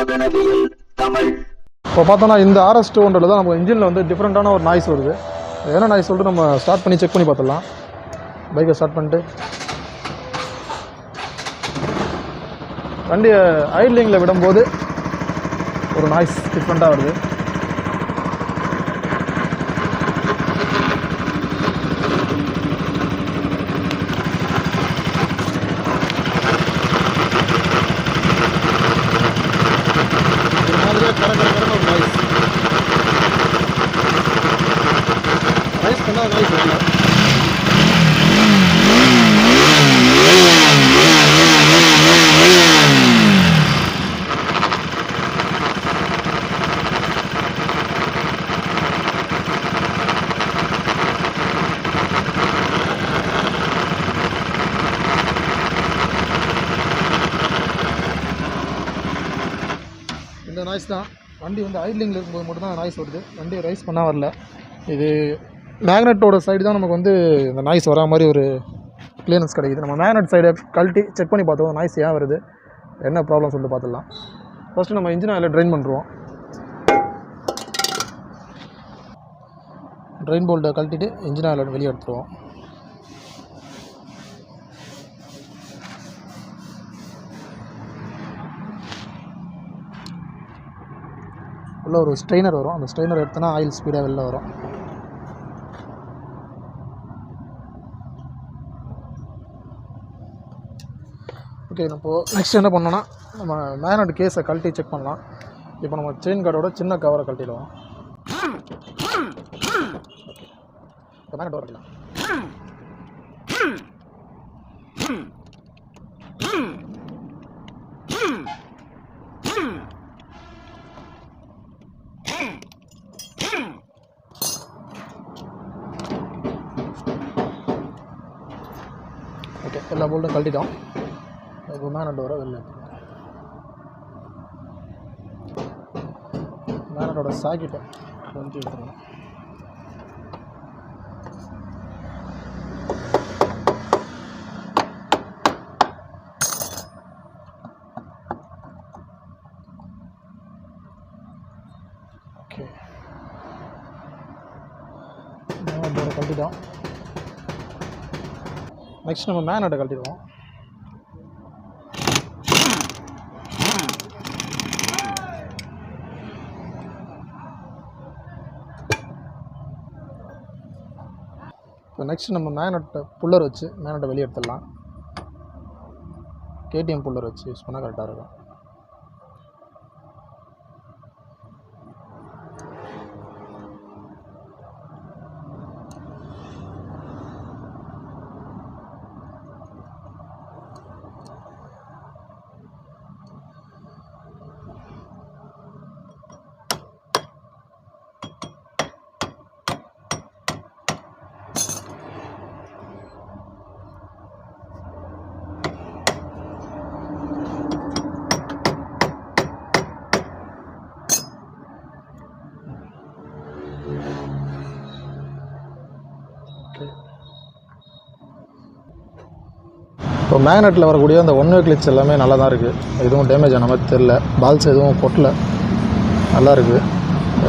வாகனவியல் தமிழ். இப்போ பார்த்தோன்னா இந்த RS200 தான் நம்ம இன்ஜினில் வந்து டிஃப்ரெண்ட்டான ஒரு நாய்ஸ் வருது. என்ன நாய்ஸ் சொல்லிட்டு நம்ம ஸ்டார்ட் பண்ணி செக் பண்ணி பார்த்துடலாம். பைக்கை ஸ்டார்ட் பண்ணிட்டு வண்டியை ஐட்லிங்கில் விடும்போது ஒரு நாய்ஸ் டிஃப்ரெண்ட்டாக வருது. இந்த நாய்ஸ் தான் வண்டி வந்து ஐட்லிங்கில் இருக்கும்போது மட்டும் தான் நாய்ஸ் வருது. வண்டியை ரைஸ் பண்ணால் வரல. இது மேக்னெட்டோட சைடு தான் நமக்கு வந்து இந்த நாய்ஸ் வரா மாதிரி ஒரு கிளியரன்ஸ் கிடைக்குது. நம்ம மேக்னெட் சைடை கழட்டி செக் பண்ணி பார்த்தோம் நாய்ஸ் ஏன் வருது, என்ன ப்ராப்ளம் சொல்லிட்டு பார்த்துடலாம். ஃபஸ்ட்டு நம்ம இன்ஜின் ஆயிலை ட்ரைன் பண்ணுறோம். ட்ரைன் போல்ட்டை கழட்டிட்டு இன்ஜின் ஆயிலை வெளியே எடுத்துருவோம். உள்ள ஒரு ஸ்ட்ரெயினர் வரும். அந்த ஸ்ட்ரெயினர் எடுத்தோன்னா ஆயில் ஸ்பீடாக வெளில வரும். ஓகே, இப்போது நெக்ஸ்ட் என்ன பண்ணோன்னா நம்ம மேக்னெட் கேஸை கழட்டி செக் பண்ணலாம். இப்போ நம்ம செயின் கார்டோட சின்ன கவரை கழட்டிடுவோம். இப்போ மேக்னெட் கழட்டிடலாம். ஓகே, எல்லா போல்ட்டும் கழட்டிட்டோம். இப்போ மேக்னெட் வர வெளில மேக்னெட்டோட சாக்கெட்டை கொஞ்சம் எடுத்துக்கணும். ஓகே, மேக்னெட்டோட கழட்டிட்டோம். நெக்ஸ்ட் நம்ம மேக்னெட்டை கழட்டிடுவோம். இப்போ நெக்ஸ்ட் நம்ம மேக்னெட்டை புல்லர் வச்சு மேக்னெட்டை வெளியே எடுத்துடலாம். கேடிஎம் புல்லர் வச்சு யூஸ் பண்ணால் கரெக்டாக இருக்கும். இப்போ மேக்னெட்டில் வரக்கூடிய அந்த ஒன் வே கிளிப்ஸ் எல்லாமே நல்லா தான் இருக்குது. எதுவும் டேமேஜ் ஆன மாதிரி தெரில. பால்ஸ் எதுவும் பொட்டல, நல்லா இருக்குது.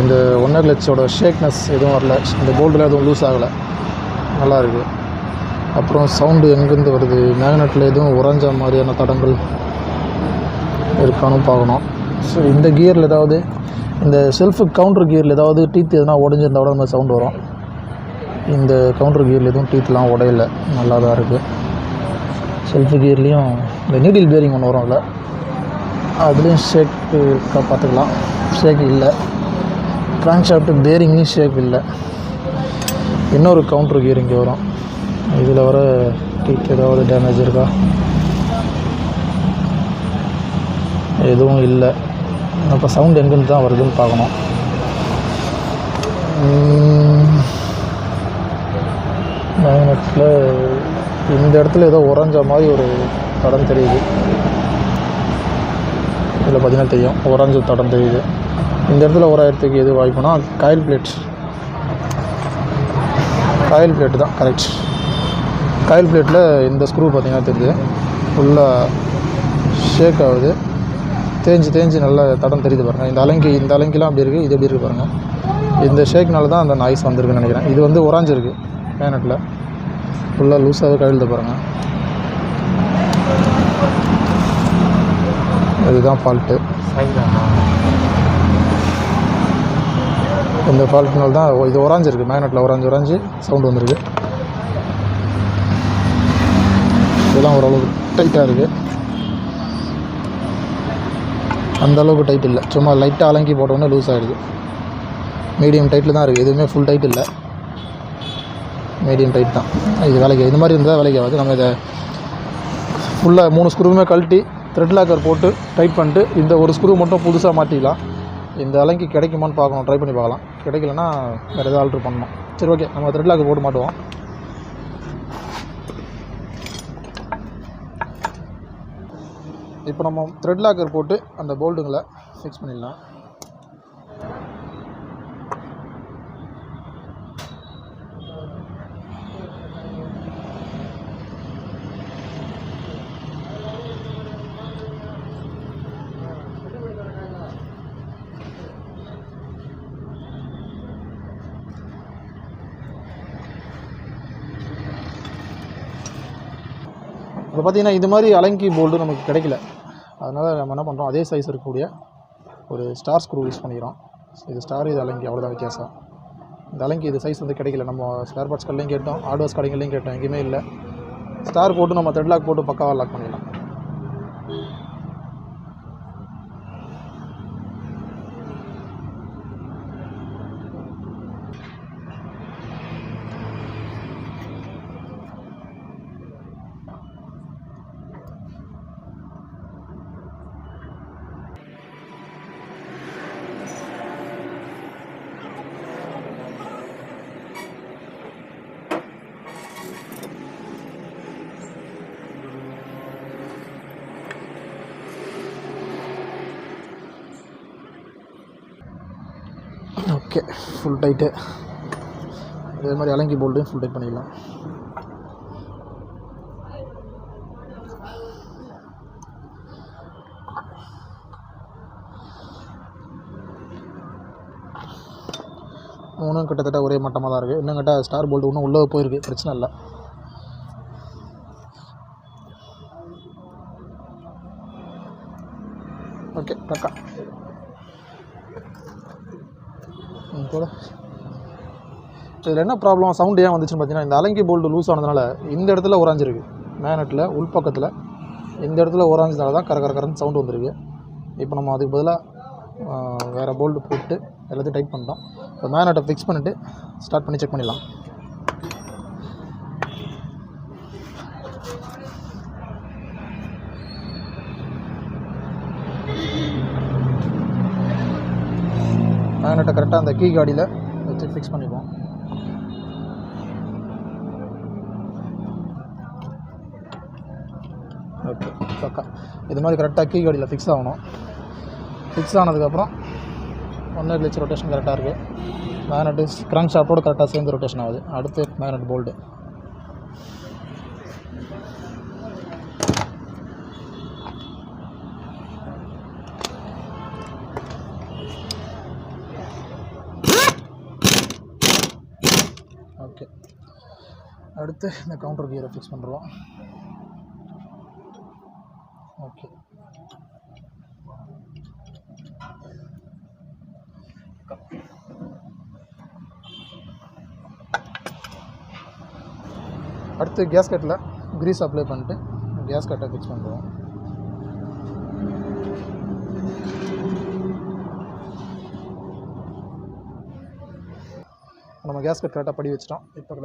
இந்த ஒன் வே கிளிப்ஸோட ஷேக்னஸ் எதுவும் வரல. இந்த போல்ட்டில் எதுவும் லூஸ் ஆகலை, நல்லா இருக்குது. அப்புறம் சவுண்டு எங்கேருந்து வருது, மேக்னெட்டில் எதுவும் உறைஞ்ச மாதிரியான தடங்கள் இருக்கானும் பார்க்கணும். ஸோ இந்த கியரில் ஏதாவது, இந்த செல்ஃபு கவுண்டர் கியரில் ஏதாவது டீத் எதுனா உடஞ்சிருந்தா கூட அந்த சவுண்டு வரும். இந்த கவுண்டர் கியரில் எதுவும் டீத்லாம் உடையலை, நல்லா தான் இருக்குது. செல்ஃபு கியர்லேயும் இந்த நீடில் பேரிங் ஒன்று வரும், அதில் அதுலேயும் ஷேக்கு பார்த்துக்கலாம். ஷேக் இல்லை. க்ராங்க் ஷாஃப்ட்டு பேரிங்லேயும் ஷேக் இல்லை. இன்னொரு கவுண்டர் கியர் இங்கே வரும். இதில் வர டீத் ஏதாவது டேமேஜ் இருக்கா, எதுவும் இல்லை. அப்போ சவுண்ட் எங்கேருந்து தான் வருதுன்னு பார்க்கணும். மேக்னெட்டில் இந்த இடத்துல ஏதோ உறைஞ்ச மாதிரி ஒரு தடம் தெரியுது. இதில் பார்த்திங்கன்னா தெரியும், உறைஞ்ச தடம் தெரியுது. இந்த இடத்துல உராயிரத்துக்கு எது வாய்ப்புனா காயில் பிளேட்டு தான் கரெக்ட். காயில் பிளேட்டில் இந்த ஸ்க்ரூ பார்த்திங்கன்னா தெரியுது, ஃபுல்லாக ஷேக் ஆகுது. தேஞ்சு நல்ல தடம் தெரியுது பாருங்கள். இந்த அலங்கிலாம் அப்படி இருக்குது, இது எப்படி இருக்குது பாருங்கள். இந்த ஷேக்னால தான் அந்த நாய்ஸ் வந்திருக்குன்னு நினைக்கிறேன். இது வந்து உராஞ்சிருக்கு மேனட்டில், ஃபுல்லாக லூஸாகவே கழுது பாருங்கள். இதுதான் ஃபால்ட்டு. இந்த ஃபால்ட்னால தான் இது உராஞ்சிருக்கு, மேனட்டில் உராஞ்சி சவுண்டு வந்திருக்கு. இதெல்லாம் ஓரளவுக்கு டைட்டாக இருக்குது, அந்தளவுக்கு டைட் இல்லை, சும்மா லைட்டாக அலங்கி போட்டோன்னே லூஸ் ஆகிடுது. மீடியம் டைட்டில் தான் இருக்குது, எதுவுமே ஃபுல் டைட் இல்லை, மீடியம் டைட் தான். இது வேலைக்கு இது மாதிரி இருந்தால் வேலைக்கு ஆகாது. நம்ம இதை ஃபுல்லாக 3 ஸ்க்ரூவுமே கழட்டி த்ரெட் லாக்கர் போட்டு டைட் பண்ணிட்டு இந்த ஒரு ஸ்க்ரூ மட்டும் புதுசாக மாற்றிக்கலாம். இந்த அலங்கி கிடைக்குமான்னு பார்க்கணும், ட்ரை பண்ணி பார்க்கலாம். கிடைக்கலன்னா வேறு எதாவது ஆல்ட்ரு பண்ணணும். சரி, ஓகே, நம்ம த்ரெட் லாக்கர் போட்டு மாட்டுவோம். இப்போ நம்ம த்ரெட் லாக்கர் போட்டு அந்த போல்டுங்களை ஃபிக்ஸ் பண்ணிடலாம். இப்போ பார்த்திங்கன்னா இது மாதிரி அலங்கி போல்டு நமக்கு கிடைக்கல. அதனால் நம்ம என்ன பண்ணுறோம், அதே சைஸ் இருக்கக்கூடிய ஒரு ஸ்டார் ஸ்க்ரூ யூஸ் பண்ணிக்கிறோம். இது ஸ்டார், இது அலங்கி, அவ்வளோதான் வித்தியாசம். இந்த அலங்கி இது சைஸ் வந்து கிடைக்கல. நம்ம ஸ்பேர் பார்ட்ஸ் கடையிலையும் கேட்டோம், ஹார்ட்வேர்ஸ் கடைகள்லையும் கேட்டோம், எங்கேயுமே இல்லை. ஸ்டார் போட்டு நம்ம த்ரெட் லாக் போட்டு பக்காவாக லாக் பண்ணிடலாம். Okay, full tight. இதே மாதிரி அலங்கி போல்ட்டையும் ஃபுல் டைட் பண்ணிடலாம். மூணும் கிட்டத்தட்ட ஒரே மட்டமாக தான் இருக்குது. இன்னும் கிட்ட ஸ்டார் போல்ட் இன்னும் உள்ளே போயிருக்கு, பிரச்சனை இல்லை. ஓகே, பக்கா கூட. இதில் என்ன ப்ராப்ளம், சவுண்டு ஏன் வந்துச்சுன்னு பார்த்தீங்கன்னா, இந்த அலங்கி போல்டு லூஸ் ஆனதுனால இந்த இடத்துல உராஞ்சிருக்கு, மேனட்டில் உள்பக்கத்தில் இந்த இடத்துல உராஞ்சதுனால தான் கரன்னு சவுண்டு வந்திருக்கு. இப்போ நம்ம அதுக்கு பதிலாக வேறு போல்டு போட்டு எல்லாத்தையும் டைட் பண்ணிட்டோம். இப்போ மேனட்டை ஃபிக்ஸ் பண்ணிவிட்டு ஸ்டார்ட் பண்ணி செக் பண்ணிடலாம். மேக்னெட்டை கரெக்டாக அந்த கீ காடியில் வச்சு ஃபிக்ஸ் பண்ணிப்போம். ஓகே, பக்கா இது மாதிரி கரெக்டாக கீ காடியில் ஃபிக்ஸ் ஆகணும். ஃபிக்ஸ் ஆனதுக்கப்புறம் 1 கிளச் ரொட்டேஷன் கரெக்டாக இருக்குது. மேக்னெட்டு கிராங்க் ஷாஃப்ட்டோடு கரெக்டாக சேர்ந்து ரொட்டேஷன் ஆகுது. அடுத்து மேக்னெட் போல்டு. ஓகே, அடுத்து இந்த கவுண்டர் கியரை ஃபிக்ஸ் பண்ணுறோம். ஓகே, அடுத்து கேஸ்கட்டில் கிரீஸ் அப்ளை பண்ணிட்டு கேஸ்கட்டை ஃபிக்ஸ் பண்ணுறோம். நம்ம கேஸ்கட் கரெக்டாக படி வச்சிட்டோம். இப்போ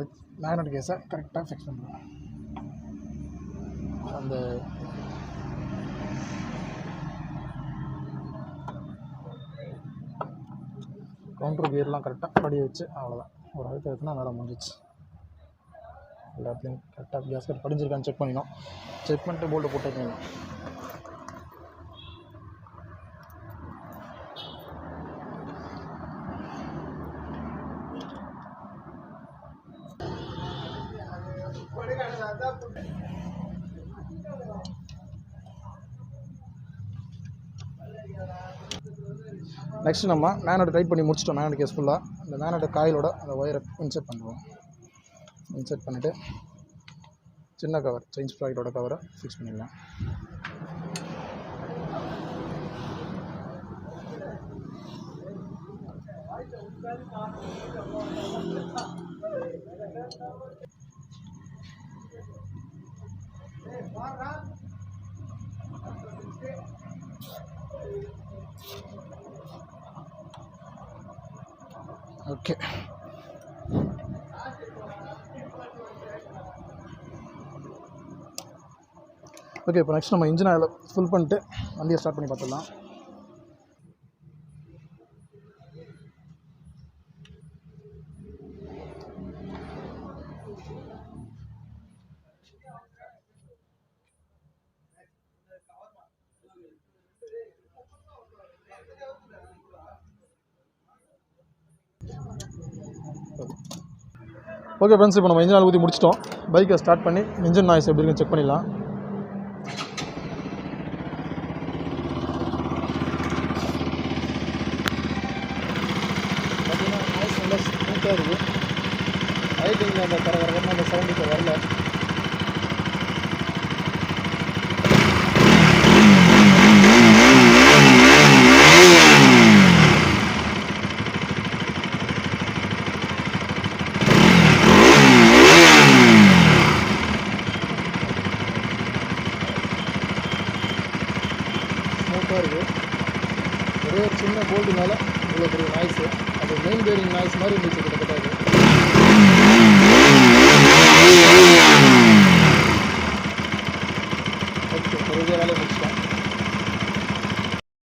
மேக்னெட் கேஸை கரெக்டாக ஃபிக்ஸ் பண்ணுறோம். அந்த கவுண்டர் கியர்லாம் கரெக்டாக படி வச்சு அவ்வளோதான். ஒரு அழுத்த எடுத்துனா வேலை முடிஞ்சிச்சு. எல்லாத்துலேயும் கரெக்டாக கேஸ்கட் படிஞ்சிருக்கான்னு செக் பண்ணிடணும். செக் பண்ணிட்டு போல்ட்டு போட்டு வைக்கணும். நெக்ஸ்ட் நம்ம மேனோட டைட் பண்ணி முடிச்சிட்டோம். மேனோட கேஸ் ஃபுல்லாக அந்த மேனோட காயிலோட அந்த ஒயரை இன்செர்ட் பண்ணுவோம். இன்செர்ட் பண்ணிவிட்டு சின்ன கவர் செயின் ஸ்ப்ராக்கெட்டோட கவரை ஃபிக்ஸ் பண்ணிடலாம். Okay, okay. இப்போ நெக்ஸ்ட் நம்ம இன்ஜின் ஆயில் ஃபில் பண்ணிட்டு வண்டியை ஸ்டார்ட் பண்ணி பார்த்துடலாம். ஓகே ஃப்ரெண்ட்ஸ், இப்போ நம்ம இன்ஜின் ஆயில் ஊற்றி முடிச்சிட்டோம். பைக்கை ஸ்டார்ட் பண்ணி இன்ஜின் நாய்ஸ் எப்படி இருக்குன்னு செக் பண்ணிடலாம். பார்த்தீங்கன்னா நாய்ஸ் நல்லா ஸ்மூத்தாக இருக்குது. ஐட்டிங்கில் அந்த கரகரகமாக அந்த சவுண்ட் இப்போ வரல. ஸ்மூத்தாக இருக்குது. ஒரே சின்ன போல்டுனால இவ்வளோ பெரிய நாய்ஸு. அது மெயின் பேரிங் நாய்ஸ் மாதிரி இருந்துச்சு கிட்டத்தட்ட. அது ஓகே, ஒரு வேலையை முடிச்சிட்டோம்.